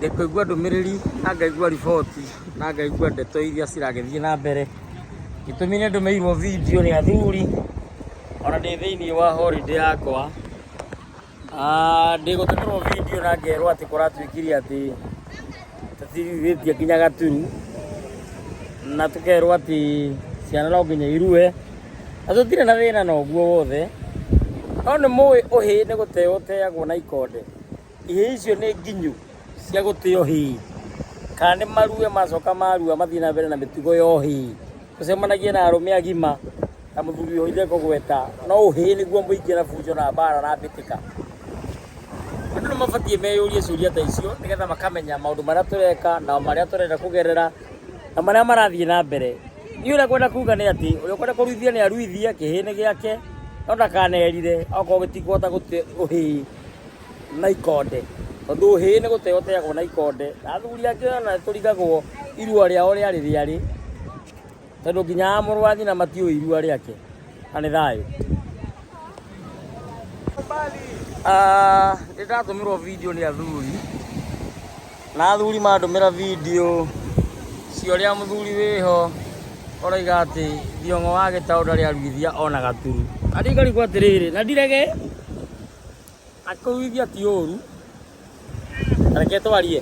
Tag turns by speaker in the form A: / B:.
A: ngĩkũigua ndũmĩrĩri na ngaigua riboti na ngaigua ndeto iria ciragĩthiĩ na mbere. Gĩtũmi nĩ ndũmĩirwo video nĩ athuri ona ndĩ thĩinĩ wa holiday yakwa. Ndĩgũtũmĩrwo video na ngerwo atĩ kũratuĩkire atĩ tũtirithĩtie nginya gaturu na tũkerwo atĩ ciana no nginya irue, na tũtirĩ na thĩna na ũguo wothe, no nĩ mũĩ ũhĩ nĩ gũteo ũteagwo na ikonde. Ihĩ icio nĩ nginyu cia gũteo hĩ, kana nĩ marue macoka marua mathiĩ na mbere na mĩtugo ya ũhĩ. Tũcemanagie na arũme agima na mũthuri ũhĩire kũgweta, no ũhĩ nĩguo mũingĩ na bunjo na mbara na mbĩtĩka. Andũ nĩ mabatiĩ meyũrie ciũria ta icio nĩgetha makamenya maũndũ marĩa tũreka na marĩa tũrenda kũgerera na marĩa marathiĩ na mbere. Niĩ ũrĩa kwenda kuga nĩ atĩ ũrĩa kwenda kũruithia nĩ aruithie, kĩhĩ nĩ gĩake, no ndakanerire okorwo gĩtikũhota gũte ũhĩ na ikonde, tondũ ũhĩ nĩ gũteo ũteagwo na ikonde. Athuri angĩ ona tũrigagwo irua rĩao rĩarĩ rĩarĩ, tondũ nginya mũrũ wa nyina matiũĩ irua rĩake, na nĩ thayũ. Nĩndatũmĩrwo video nĩ athuri, na athuri mandũmĩra video cia ũrĩa mũthuri wĩho oiga atĩ Thiong'o wa Gĩtaũ ndarĩ aruithia ona gaturu. Na ngarigwo atĩrĩrĩ, na ndirege akũruithia ti ũru, na reke twarie.